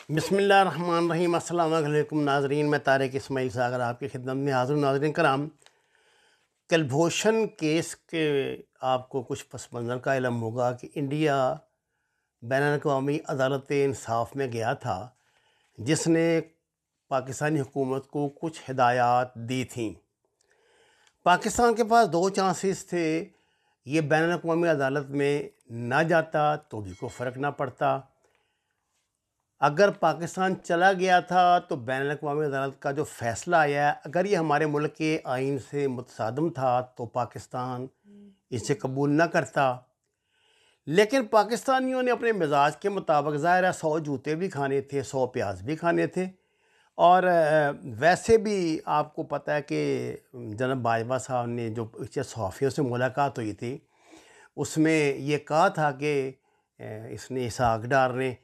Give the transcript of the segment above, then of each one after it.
بسم اللہ الرحمن الرحیم۔ السلام علیکم ناظرین، میں طارق اسماعیل ساگر آپ کی خدمت میں حاضر ہوں۔ ناظرین کرام، کلبھوشن کیس کے آپ کو کچھ پس منظر کا علم ہوگا کہ انڈیا بین الاقوامی عدالت انصاف میں گیا تھا، جس نے پاکستانی حکومت کو کچھ ہدایات دی تھیں۔ پاکستان کے پاس دو چانسز تھے، یہ بین الاقوامی عدالت میں نہ جاتا تو بھی کوئی فرق نہ پڑتا، اگر پاکستان چلا گیا تھا تو بین الاقوامی عدالت کا جو فیصلہ آیا ہے اگر یہ ہمارے ملک کے آئین سے متصادم تھا تو پاکستان اسے قبول نہ کرتا۔ لیکن پاکستانیوں نے اپنے مزاج کے مطابق ظاہر ہے 100 جوتے بھی کھانے تھے، 100 پیاز بھی کھانے تھے، اور ویسے بھی آپ کو پتہ ہے کہ جناب باجوہ صاحب نے جو پیچھے صحافیوں سے ملاقات ہوئی تھی اس میں یہ کہا تھا کہ اس نے اسحاق ڈار نے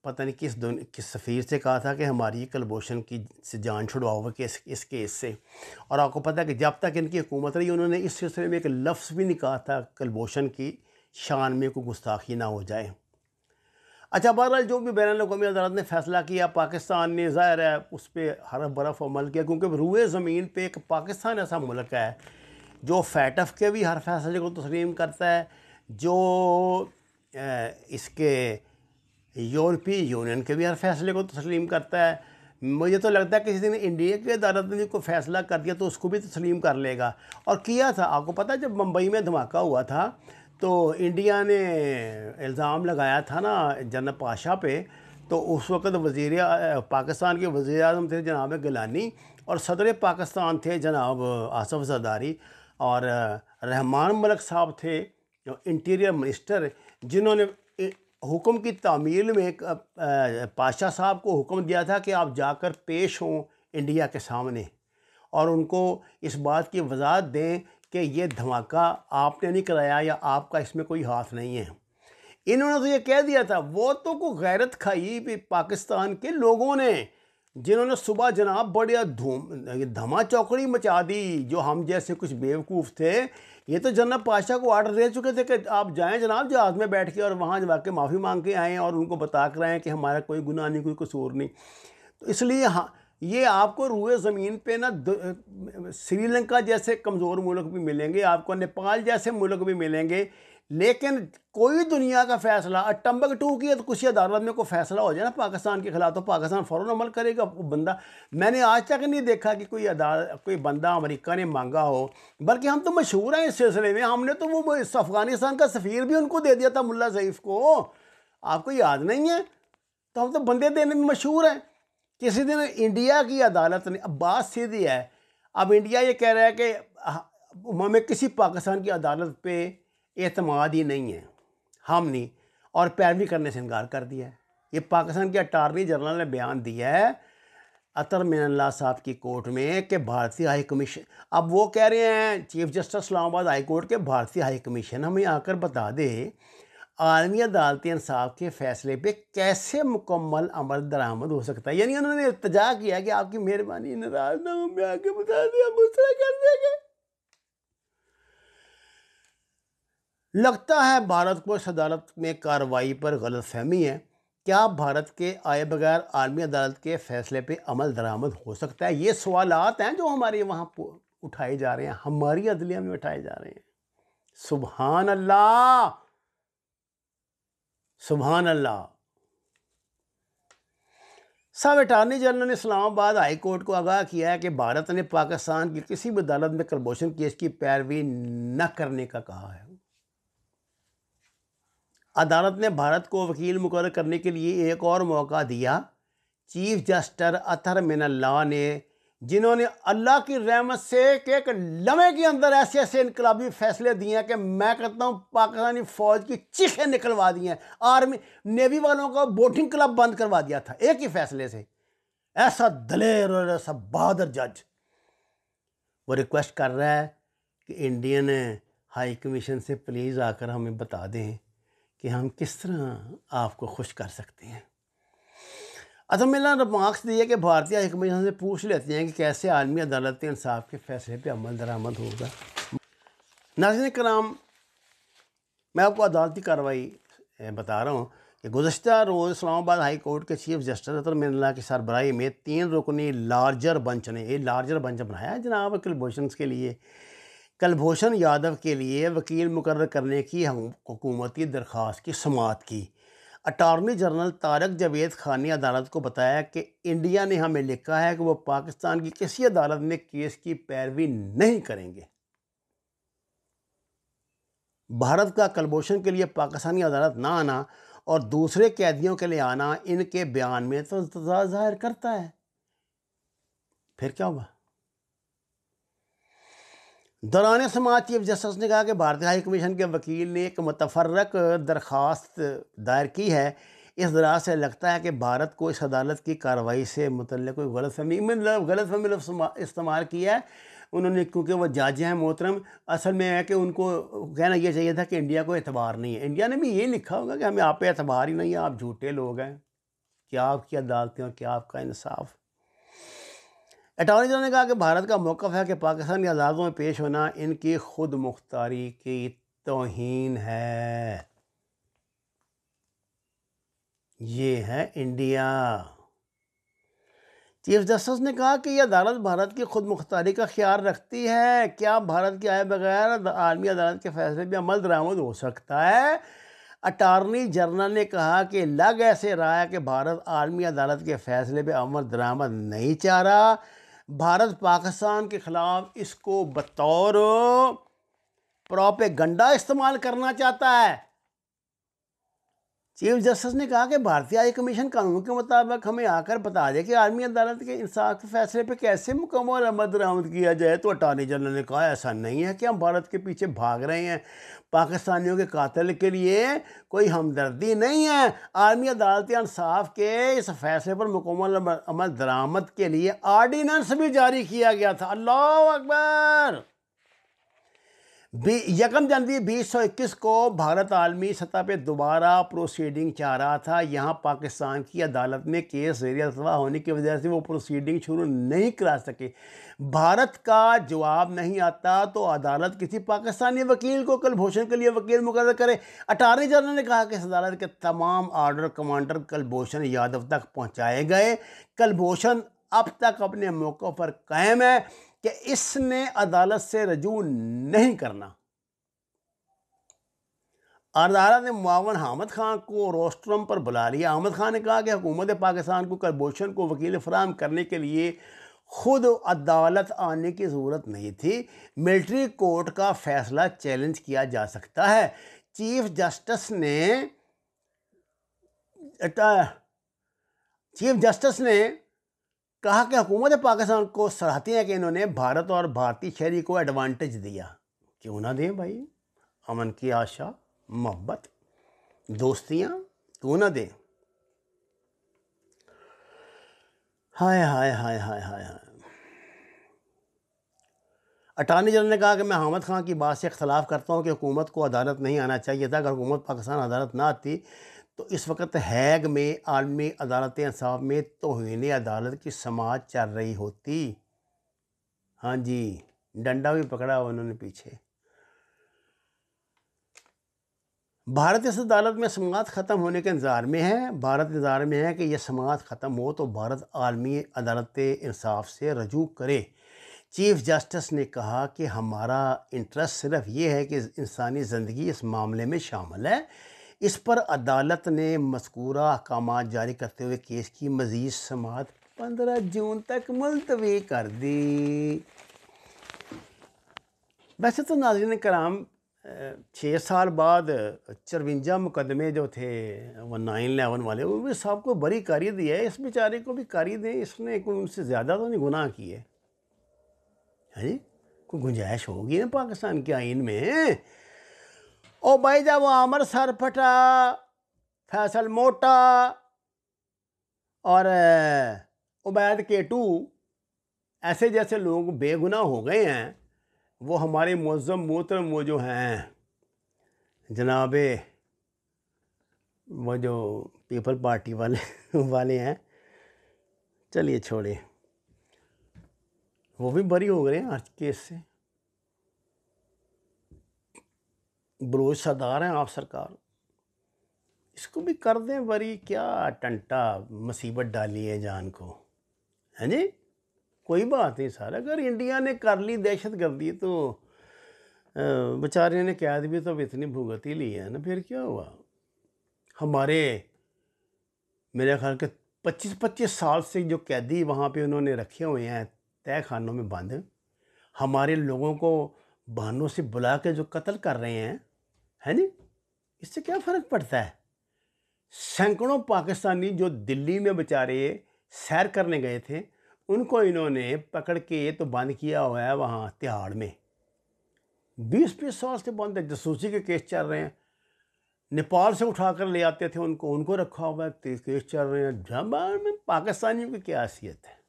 پتہ نہیں کس سفیر سے کہا تھا کہ ہماری کلبھوشن کی سے جان چھڑواؤ اس کیس سے، اور آپ کو پتہ ہے کہ جب تک ان کی حکومت رہی انہوں نے اس سلسلے میں ایک لفظ بھی نہیں کہا تھا کلبھوشن کی شان میں کوئی گستاخی نہ ہو جائے۔ اچھا، بہرحال جو بھی بین الاقوامی عدالت نے فیصلہ کیا، پاکستان نے ظاہر ہے اس پہ حرف برف عمل کیا، کیونکہ روئے زمین پہ ایک پاکستان ایسا ملک ہے جو فیٹف کے بھی ہر فیصلے کو تسلیم کرتا ہے، جو اس کے یورپی یونین کے بھی ہر فیصلے کو تسلیم کرتا ہے۔ مجھے تو لگتا ہے کہ کسی دن انڈیا کی عدالت نے کوئی فیصلہ کر دیا تو اس کو بھی تسلیم کر لے گا، اور کیا تھا۔ آپ کو پتہ ہے جب ممبئی میں دھماکہ ہوا تھا تو انڈیا نے الزام لگایا تھا نا جنرل پاشا پہ، تو اس وقت پاکستان کے وزیر اعظم تھے جناب گیلانی، اور صدر پاکستان تھے جناب آصف زرداری، اور رحمان ملک صاحب تھے انٹیریئر منسٹر، جنہوں نے حکم کی تعمیل میں پاشا صاحب کو حکم دیا تھا کہ آپ جا کر پیش ہوں انڈیا کے سامنے اور ان کو اس بات کی وضاحت دیں کہ یہ دھماکہ آپ نے نہیں کرایا یا آپ کا اس میں کوئی ہاتھ نہیں ہے۔ انہوں نے تو یہ کہہ دیا تھا، وہ تو کوئی غیرت کھائی بھی پاکستان کے لوگوں نے، جنہوں نے صبح جناب بڑی دھما چوکڑی مچا دی، جو ہم جیسے کچھ بیوقوف تھے۔ یہ تو جنرل پاشا کو آرڈر دے چکے تھے کہ آپ جائیں جناب جہاز میں بیٹھ کے اور وہاں جا کے معافی مانگ کے آئیں اور ان کو بتا کر آئیں کہ ہمارا کوئی گناہ نہیں، کوئی قصور نہیں۔ تو اس لیے یہ آپ کو روئے زمین پہ نا سری لنکا جیسے کمزور ملک بھی ملیں گے، آپ کو نیپال جیسے ملک بھی ملیں گے، لیکن کوئی دنیا کا فیصلہ ٹمبکٹو کی کسی عدالت میں کوئی فیصلہ ہو جائے نا پاکستان کے خلاف تو پاکستان فوراً عمل کرے گا۔ بندہ میں نے آج تک نہیں دیکھا کہ کوئی بندہ امریکہ نے مانگا ہو، بلکہ ہم تو مشہور ہیں اس سلسلے میں، ہم نے تو وہ افغانستان کا سفیر بھی ان کو دے دیا تھا ملا ضعیف کو، آپ کو یاد نہیں ہے؟ تو ہم تو بندے دینے میں مشہور ہیں۔ کسی دن انڈیا کی عدالت نے، اب بات سیدھی ہے، اب انڈیا یہ کہہ رہا ہے کہ ہمیں کسی پاکستان کی عدالت پہ اعتماد ہی نہیں ہے، ہم نہیں، اور پیروی کرنے سے انکار کر دیا ہے۔ یہ پاکستان کے اٹارنی جنرل نے بیان دیا ہے اطہر من اللہ صاحب کی کورٹ میں کہ بھارتی ہائی کمیشن، اب وہ کہہ رہے ہیں چیف جسٹس اسلام آباد ہائی کورٹ کے بھارتی ہائی کمیشن ہمیں آ کر بتا دے عالمی عدالتی انصاف کے فیصلے پہ کیسے مکمل عمل درآمد ہو سکتا ہے۔ یعنی انہوں نے التجا کیا کہ آپ کی مہربانی ناراض نہ ہو، میں آ کے بتا دیں، ہم اس طرح کر دیں گے۔ لگتا ہے بھارت کو اس عدالت میں کارروائی پر غلط فہمی ہے۔ کیا بھارت کے آئے بغیر عالمی عدالت کے فیصلے پہ عمل درآمد ہو سکتا ہے؟ یہ سوالات ہیں جو ہمارے وہاں اٹھائے جا رہے ہیں، ہماری عدلیہ میں اٹھائے جا رہے ہیں۔ سبحان اللہ، سبحان اللہ۔ سب اٹارنی جنرل نے اسلام آباد ہائی کورٹ کو آگاہ کیا ہے کہ بھارت نے پاکستان کی کسی بھی عدالت میں کلبھوشن کیس کی پیروی نہ کرنے کا کہا ہے۔ عدالت نے بھارت کو وکیل مقرر کرنے کے لیے ایک اور موقع دیا۔ چیف جسٹس اطہر من اللہ نے، جنہوں نے اللہ کی رحمت سے ایک لمحے کے اندر ایسے ایسے انقلابی فیصلے دیے ہیں کہ میں کہتا ہوں پاکستانی فوج کی چیخیں نکلوا دی ہیں، آرمی نیوی والوں کا بوٹنگ کلب بند کروا دیا تھا ایک ہی فیصلے سے۔ ایسا دلیر اور ایسا بہادر جج وہ ریکویسٹ کر رہا ہے کہ انڈین ہائی کمیشن سے پلیز آ کر ہمیں بتا دیں کہ ہم کس طرح آپ کو خوش کر سکتے ہیں۔ اصل میں ریمارکس دیے کہ بھارتی ہائی کمیشن سے پوچھ لیتے ہیں کہ کیسے عالمی عدالت انصاف کے فیصلے پہ عمل درآمد ہوگا۔ ناظرین کرام، میں آپ کو عدالتی کارروائی بتا رہا ہوں کہ گزشتہ روز اسلام آباد ہائی کورٹ کے چیف جسٹس اطہر من اللہ کی سربراہی میں 3 رکنی لارجر بنچ نے یہ لارجر بنچ بنایا ہے جناب کلبھوشن کے لیے، کلبھوشن یادو کے لیے وکیل مقرر کرنے کی حکومتی درخواست کی سماعت کی۔ اٹارنی جنرل طارق جاوید خان نے عدالت کو بتایا کہ انڈیا نے ہمیں لکھا ہے کہ وہ پاکستان کی کسی عدالت میں کیس کی پیروی نہیں کریں گے۔ بھارت کا کلبھوشن کے لیے پاکستانی عدالت نہ آنا اور دوسرے قیدیوں کے لیے آنا ان کے بیان میں تو تضاد ظاہر کرتا ہے۔ پھر کیا ہوا؟ دوران سماعت چیف جسٹس نے کہا کہ بھارتی ہائی کمیشن کے وکیل نے ایک متفرق درخواست دائر کی ہے۔ اس طرح سے لگتا ہے کہ بھارت کو اس عدالت کی کارروائی سے متعلق کوئی غلط فہمی لفظ استعمال کیا ہے انہوں نے، کیونکہ وہ جج ہیں محترم۔ اصل میں ہے کہ ان کو کہنا یہ چاہیے تھا کہ انڈیا کو اعتبار نہیں ہے۔ انڈیا نے بھی یہ لکھا ہوگا کہ ہمیں آپ پہ اعتبار ہی نہیں ہے، آپ جھوٹے لوگ ہیں، کیا آپ کی عدالتیں اور کیا آپ کا انصاف۔ اٹارنی جنرل نے کہا کہ بھارت کا موقف ہے کہ پاکستانی عدالتوں میں پیش ہونا ان کی خود مختاری کی توہین ہے۔ یہ ہے انڈیا۔ چیف جسٹس نے کہا کہ یہ عدالت بھارت کی خود مختاری کا خیال رکھتی ہے۔ کیا بھارت کے آئے بغیر عالمی عدالت کے فیصلے پہ عمل درآمد ہو سکتا ہے؟ اٹارنی جنرل نے کہا کہ لگ ایسے رہا ہے کہ بھارت عالمی عدالت کے فیصلے پہ عمل درآمد نہیں چاہ رہا۔ بھارت پاکستان کے خلاف اس کو بطور پروپیگنڈا استعمال کرنا چاہتا ہے۔ چیف جسٹس نے کہا کہ بھارتی ہائی کمیشن قانون کے مطابق ہمیں آ کر بتا دے کہ عالمی عدالت کے انصاف کے فیصلے پہ کیسے مکمل عمل درآمد کیا جائے۔ تو اٹارنی جنرل نے کہا ایسا نہیں ہے کہ ہم بھارت کے پیچھے بھاگ رہے ہیں، پاکستانیوں کے قاتل کے لیے کوئی ہمدردی نہیں ہے۔ عالمی عدالت انصاف کے اس فیصلے پر مکمل عمل درآمد کے لیے آرڈیننس بھی جاری کیا گیا تھا۔ اللہ اکبر! 1 جنوری 2021 کو بھارت عالمی سطح پہ دوبارہ پروسیڈنگ چاہ رہا تھا۔ یہاں پاکستان کی عدالت میں کیس زیر التوا ہونے کی وجہ سے وہ پروسیڈنگ شروع نہیں کرا سکے۔ بھارت کا جواب نہیں آتا تو عدالت کسی پاکستانی وکیل کو کلبھوشن کے لیے وکیل مقرر کرے۔ اٹارنی جنرل نے کہا کہ اس عدالت کے تمام آرڈر کمانڈر کلبھوشن یادو تک پہنچائے گئے۔ کلبھوشن اب تک اپنے موقع پر قائم ہے کہ اس نے عدالت سے رجوع نہیں کرنا۔ عدالت نے معاون حامد خان کو روسٹرم پر بلا لیا۔ حامد خان نے کہا کہ حکومت پاکستان کو کلبھوشن کو وکیل فراہم کرنے کے لیے خود عدالت آنے کی ضرورت نہیں تھی، ملٹری کورٹ کا فیصلہ چیلنج کیا جا سکتا ہے۔ چیف جسٹس نے کہا کہ حکومت پاکستان کو سراہتے ہیں کہ انہوں نے بھارت اور بھارتی شہری کو ایڈوانٹیج دیا۔ کیوں نہ دیں بھائی، امن کی آشا، محبت، دوستیاں کیوں نہ دیں۔ ہائے ہائے ہائے ہائے ہائے ہائے۔ اٹارنی جنرل نے کہا کہ میں حامد خان کی بات سے اختلاف کرتا ہوں کہ حکومت کو عدالت نہیں آنا چاہیے تھا۔ اگر حکومت پاکستان عدالت نہ آتی تو اس وقت ہیگ میں عالمی عدالت انصاف میں توہین عدالت کی سماعت چل رہی ہوتی۔ ہاں جی، ڈنڈا بھی پکڑا انہوں نے پیچھے۔ بھارت اس عدالت میں سماعت ختم ہونے کے انتظار میں ہے۔ بھارت انتظار میں ہے کہ یہ سماعت ختم ہو تو بھارت عالمی عدالت انصاف سے رجوع کرے۔ چیف جسٹس نے کہا کہ ہمارا انٹرسٹ صرف یہ ہے کہ انسانی زندگی اس معاملے میں شامل ہے۔ اس پر عدالت نے مذکورہ احکامات جاری کرتے ہوئے کیس کی مزید سماعت 15 جون تک ملتوی کر دی۔ ویسے تو ناظرین کرام 6 سال بعد 54 مقدمے جو تھے وہ 9/11 والے، وہ بھی سب کو بری کاری دی ہے۔ اس بیچارے کو بھی کاری دیں، اس نے کوئی ان سے زیادہ تو نہیں گناہ کیے۔ ہاں جی، کوئی گنجائش ہوگی نا پاکستان کے آئین میں۔ او بھائی جب وہ عامر سر پھٹا، فیصل موٹا اور عبید کیٹو ایسے جیسے لوگ بے گناہ ہو گئے ہیں، وہ ہمارے معظم محترم وہ جو ہیں جناب وہ جو پیپل پارٹی والے ہیں، چلیے چھوڑے، وہ بھی بری ہو گئے ہیں ہر کیس سے۔ بلوچ سردار ہیں آپ سرکار، اس کو بھی کر دیں بری، کیا ٹنٹا مصیبت ڈالی ہے جان کو، ہیں جی؟ کوئی بات نہیں سر، اگر انڈیا نے کر لی دہشت گردی تو بیچارے نے قید بھی تو اب اتنی بھگت ہی لی ہے نا، پھر کیا ہوا؟ ہمارے میرے خیال کے 25 سال سے جو قیدی وہاں پہ انہوں نے رکھے ہوئے ہیں تہہ خانوں میں بند، ہمارے لوگوں کو بہانوں سے بلا کے جو قتل کر رہے ہیں، ہے نا، اس سے کیا فرق پڑتا ہے؟ سینکڑوں پاکستانی جو دلی میں بیچارے سیر کرنے گئے تھے، ان کو انہوں نے پکڑ کے تو بند کیا ہوا ہے وہاں تہاڑ میں، 20 سال سے بند ہے، جاسوسی کے کیس چل رہے ہیں، نیپال سے اٹھا کر لے آتے تھے ان کو رکھا ہوا ہے، کیس چل رہے ہیں، جہاں میں پاکستانیوں کی کیا حیثیت ہے؟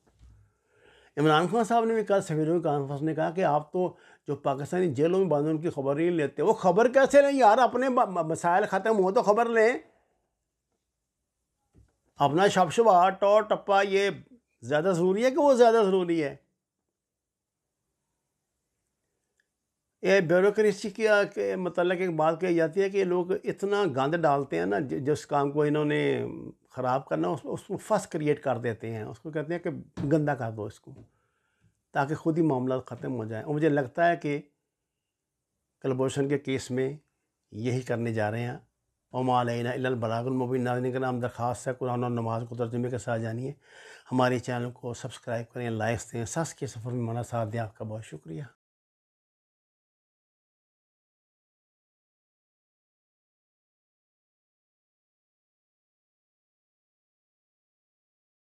عمران خان صاحب نے بھی کل سویروں کی کانفرنس نے کہا کہ آپ تو جو پاکستانی جیلوں میں بند ان کی خبر نہیں لیتے. وہ خبر کیسے لیں یار؟ اپنے مسائل ختم ہو تو خبر لیں. اپنا شب شبا ٹو ٹپا یہ زیادہ ضروری ہے کہ وہ زیادہ ضروری ہے؟ یہ بیوروکریسی کے متعلق ایک بات کہی جاتی ہے کہ لوگ اتنا گند ڈالتے ہیں نا، جس کام کو انہوں نے خراب کرنا اس کو فس کریٹ کر دیتے ہیں، اس کو کہتے ہیں کہ گندا کر دو اس کو، تاکہ خود ہی معاملات ختم ہو جائیں. اور مجھے لگتا ہے کہ کلبھوشن کے کیس میں یہی کرنے جا رہے ہیں. وما علینا الا البلاغ المبین. ناظرین کرام، درخواست ہے قرآن اور نماز کو ترجمے کے ساتھ جانیے. ہمارے چینل کو سبسکرائب کریں، لائکس دیں، سس کے سفر میں ہمارا ساتھ دیں. آپ کا بہت شکریہ.